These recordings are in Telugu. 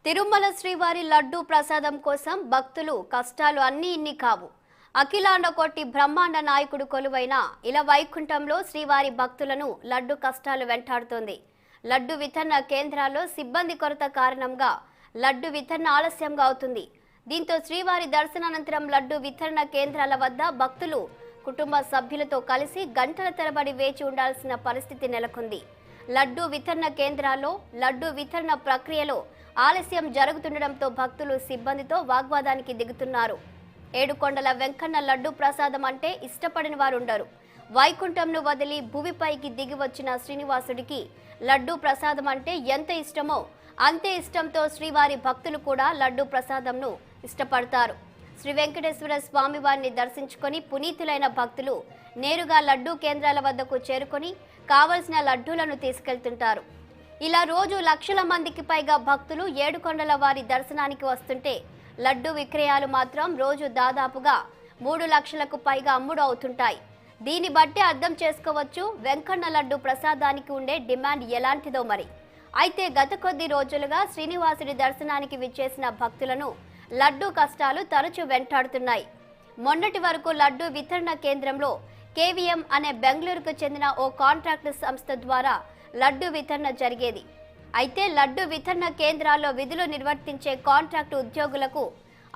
తిరుమల శ్రీవారి లడ్డూ ప్రసాదం కోసం భక్తులు కష్టాలు అన్నీ ఇన్ని కావు. అఖిలాండ కోటి బ్రహ్మాండ నాయకుడు కొలువైన ఇలా వైకుంఠంలో శ్రీవారి భక్తులను లడ్డు కష్టాలు వెంటాడుతోంది. లడ్డు వితరణ కేంద్రాల్లో సిబ్బంది కొరత కారణంగా లడ్డు వితరణ ఆలస్యంగా అవుతుంది. దీంతో శ్రీవారి దర్శనానంతరం లడ్డు వితరణ కేంద్రాల వద్ద భక్తులు కుటుంబ సభ్యులతో కలిసి గంటల తరబడి వేచి ఉండాల్సిన పరిస్థితి నెలకొంది. లడ్డు వితరణ కేంద్రాల్లో లడ్డు వితరణ ప్రక్రియలో ఆలస్యం జరుగుతుండటంతో భక్తులు సిబ్బందితో వాగ్వాదానికి దిగుతున్నారు. ఏడుకొండల వెంకన్న లడ్డు ప్రసాదం అంటే ఇష్టపడిన వారు ఉండరు. వైకుంఠంను వదిలి భూమిపైకి దిగి వచ్చిన శ్రీనివాసుడికి లడ్డు ప్రసాదం అంటే ఎంత ఇష్టమో అంతే ఇష్టంతో శ్రీవారి భక్తులు కూడా లడ్డు ప్రసాదంను ఇష్టపడతారు. శ్రీ వెంకటేశ్వర స్వామి వారిని దర్శించుకొని పునీతులైన భక్తులు నేరుగా లడ్డు కేంద్రాల వద్దకు చేరుకొని కావలసిన లడ్డూలను తీసుకెళ్తుంటారు. ఇలా రోజు లక్షల మందికి పైగా భక్తులు ఏడుకొండల వారి దర్శనానికి వస్తుంటే లడ్డు విక్రయాలు మాత్రం రోజు దాదాపుగా 3 లక్షలకు పైగా అమ్ముడు అవుతుంటాయి. దీన్ని బట్టి అర్థం చేసుకోవచ్చు వెంకన్న లడ్డు ప్రసాదానికి ఉండే డిమాండ్ ఎలాంటిదో మరి. అయితే గత కొద్ది రోజులుగా శ్రీనివాసుడి దర్శనానికి విచ్చేసిన భక్తులను లడ్డు కష్టాలు తరచూ వెంటాడుతున్నాయి. మొన్నటి వరకు లడ్డు వితరణ కేంద్రంలో కేవీఎం అనే బెంగళూరుకు చెందిన ఓ కాంట్రాక్టు సంస్థ ద్వారా లడ్డు వితరణ జరిగేది. అయితే లడ్డు వితరణ కేంద్రాల్లో విధులు నిర్వర్తించే కాంట్రాక్టు ఉద్యోగులకు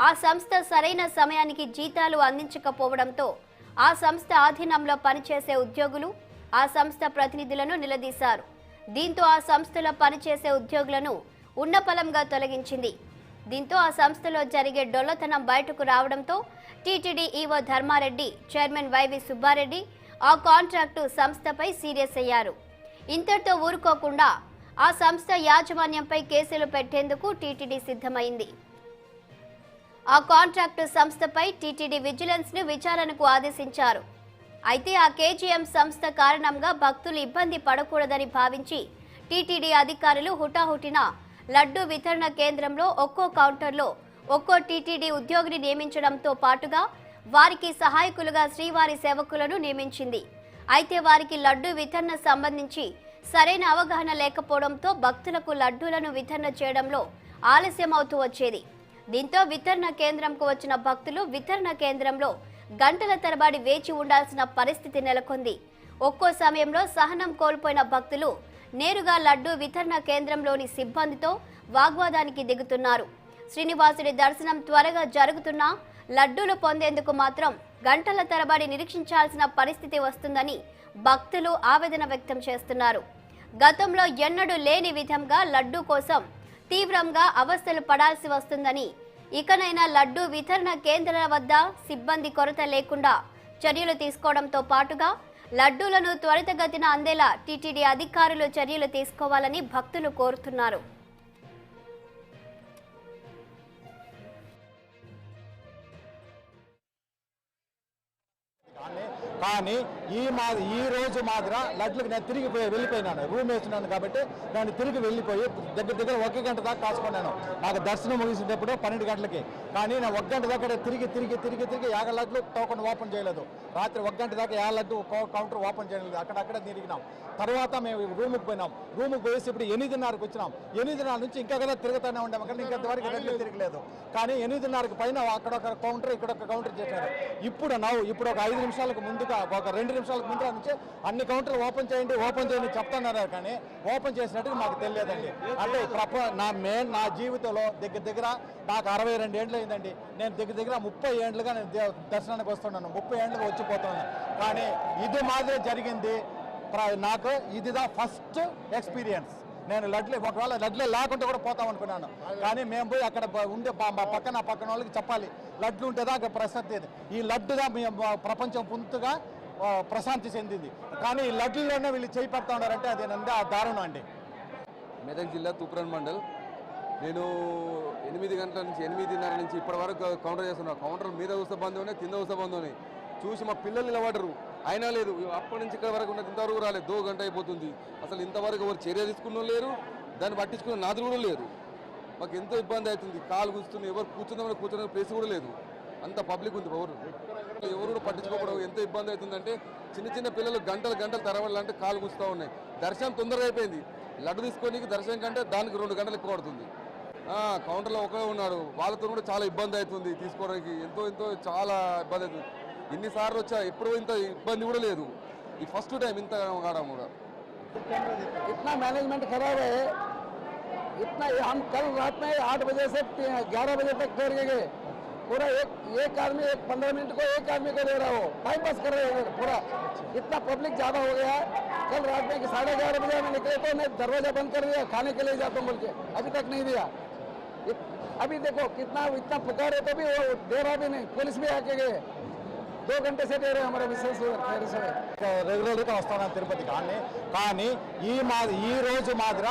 ఆ సంస్థ సరైన సమయానికి జీతాలు అందించకపోవడంతో ఆ సంస్థ ఆధీనంలో పనిచేసే ఉద్యోగులు ఆ సంస్థ ప్రతినిధులను నిలదీశారు. దీంతో ఆ సంస్థలో పనిచేసే ఉద్యోగులను ఉన్నపలంగా తొలగించింది. దీంతో ఆ సంస్థలో జరిగే డొల్లతనం బయటకు రావడంతో టీటీడీ ఈవో ధర్మారెడ్డి, చైర్మన్ వైవి సుబ్బారెడ్డి ఆ కాంట్రాక్టు సంస్థపై సీరియస్ అయ్యారు. ఇంతటితో ఊరుకోకుండా ఆ సంస్థ యాజమాన్యంపై కేసులు పెట్టేందుకు టీటీడీ సిద్ధమైంది. ఆ కాంట్రాక్టు సంస్థపై టీటీడీ విజిలెన్స్ ను విచారణకు ఆదేశించారు. అయితే ఆ కేజీఎం సంస్థ కారణంగా భక్తులు ఇబ్బంది పడకూడదని భావించి టీటీడీ అధికారులు హుటాహుటిన లడ్డు వితరణ కేంద్రంలో ఒక్కో కౌంటర్లో ఒక్కో టీటీడీ ఉద్యోగిని నియమించడంతో పాటుగా వారికి సహాయకులుగా శ్రీవారి సేవకులను నియమించింది. అయితే వారికి లడ్డు వితరణ సంబంధించి సరైన అవగాహన లేకపోవడంతో భక్తులకు లడ్డూలను వితరణ చేయడంలో ఆలస్యం అవుతూ వచ్చేది. దీంతో వితరణ కేంద్రంకు వచ్చిన భక్తులు వితరణ కేంద్రంలో గంటల తరబడి వేచి ఉండాల్సిన పరిస్థితి నెలకొంది. ఒక్కో సమయంలో సహనం కోల్పోయిన భక్తులు నేరుగా లడ్డు వితరణ కేంద్రంలోని సిబ్బందితో వాగ్వాదానికి దిగుతున్నారు. శ్రీనివాసుడి దర్శనం త్వరగా జరుగుతున్నా లడ్డూలు పొందేందుకు మాత్రం గంటల తరబడి నిరీక్షించాల్సిన పరిస్థితి వస్తుందని భక్తులు ఆవేదన వ్యక్తం చేస్తున్నారు. గతంలో ఎన్నడూ లేని విధంగా లడ్డూ కోసం తీవ్రంగా అవస్థలు పడాల్సి వస్తుందని, ఇకనైనా లడ్డూ వితరణ కేంద్రాల వద్ద సిబ్బంది కొరత లేకుండా చర్యలు తీసుకోవడంతో పాటుగా లడ్డూలను త్వరితగతిన అందేలా టీటీడీ అధికారులు చర్యలు తీసుకోవాలని భక్తులు కోరుతున్నారు. కానీ ఈ రోజు మాత్రం లడ్లకు నేను తిరిగి వెళ్ళిపోయినాను. రూమ్ వేసినాను కాబట్టి నేను తిరిగి వెళ్ళిపోయి దగ్గర 1 గంట దాకా కాసుకున్నాను. నాకు దర్శనం ముగిసేటప్పుడు 12 గంటలకి. కానీ నేను 1 గంట దాకా తిరిగి 50 లడ్లు టోకెన్ ఓపెన్ చేయలేదు. రాత్రి 1 గంట దాకా 50 లడ్డు కౌంటర్ ఓపెన్ చేయలేదు. అక్కడక్కడ తిరిగినాం. తర్వాత మేము రూముకి పోయినాం. రూముకి పోయేసి ఇప్పుడు 8:30కి వచ్చినాం. 8:30 నుంచి ఇంకా కదా తిరుగుతూనే ఉంటాము. కానీ ఇంకంతవరకు లడ్లు తిరగలేదు. కానీ 8:30కి పైన అక్కడొక కౌంటర్ ఇక్కడొక కౌంటర్ చేశారు. ఇప్పుడు ఒక 5 నిమిషాలకు ముందుగా ఒక 2 నిమిషాలకు ముందు నుంచి అన్ని కౌంటర్లు ఓపెన్ చేయండి చెప్తున్నారు. కానీ ఓపెన్ చేసినట్టుగా మాకు తెలియదండి. అంటే నా జీవితంలో దగ్గర నాకు 62 ఏళ్ళు అయిందండి. నేను దగ్గర 30 ఏళ్ళుగా నేను దర్శనానికి వస్తున్నాను. 30 ఏళ్ళుగా వచ్చిపోతున్నాను. కానీ ఇది మాదిరే జరిగింది నాకు. ఇదిదా ఫస్ట్ ఎక్స్పీరియన్స్. నేను ఒకవేళ లడ్లే లేకుండా కూడా పోతాం అనుకున్నాను. కానీ మేము పోయి అక్కడ ఉండే పక్కన వాళ్ళకి చెప్పాలి లడ్లు ఉంటేదా ప్రశాంతి. ఈ లడ్డుగా ప్రపంచం పుంతుగా ప్రశాంతి చెందింది. కానీ ఈ లడ్డులోనే వీళ్ళు చేయి పెడతా ఉన్నారంటే అది ఆ దారుణం అండి. మెదక్ జిల్లా తూప్రాన్ మండల్. నేను 8 గంటల నుంచి 8:30 నుంచి ఇప్పటి వరకు కౌంటర్ చేస్తున్నాను. కౌంటర్ మీద చూస్తే బంద్ ఉన్నాయి, కింద చూస్తే బంద్ ఉన్నాయి. చూసి మా పిల్లలు నిలబడరు. అయినా లేదు, అప్పటి నుంచి ఇక్కడ వరకు ఉన్నది ఇంతవరకు రాలేదు. 2 గంట అయిపోతుంది. అసలు ఇంతవరకు ఎవరు చర్య తీసుకున్న లేరు, దాన్ని పట్టించుకున్న నాదులు కూడా లేరు. మాకు ఎంతో ఇబ్బంది అవుతుంది. కాలు కూర్చుని ఎవరు కూర్చునే ప్లేస్ కూడా లేదు. అంత పబ్లిక్ ఉంది. ఎవరు కూడా పట్టించుకోవడం ఎంత ఇబ్బంది అవుతుందంటే చిన్న పిల్లలు గంటలు తరవాలంటే కాలు కూర్చుతూ ఉన్నాయి. దర్శనం తొందరగా అయిపోయింది. లడ్డు తీసుకొని దర్శనం కంటే దానికి 2 గంటలు ఎక్కువ పడుతుంది. కౌంటర్లో ఒకడే ఉన్నాడు. వాళ్ళతో కూడా చాలా ఇబ్బంది అవుతుంది తీసుకోవడానికి, ఎంతో చాలా ఇబ్బంది అవుతుంది. ఇన్నిసార్లు వచ్చా ఎప్పుడూ ఇంత ఇబ్బంది కూడా లేదు. ఈ ఫస్ట్ టైం ఇంత కావడం కూడా. इतना मैनेजमेंट खराब है, इतना हम कल रात में 8 बजे से 11 बजे तक ठहर के गए। पूरा एक आदमी 15 मिनट को एक आदमी को दे रहा हो, टाइम पास कर रहे हैं पूरा। इतना पब्लिक ज़्यादा हो गया है। कल रात में 11:30 बजे में निकले तो मैं दरवाजा बंद कर दिया, खाने के लिए जाता हूँ बोल के, अभी तक नहीं दिया। अभी देखो इतना पुकारे तो भी वो दे रहा भी नहीं, पुलिस भी आके गए। 2 घंटे से दे रहे हमारे विशेष రెగ్యులర్గా వస్తాను తిరుపతి కానీ ఈ రోజు మాదిర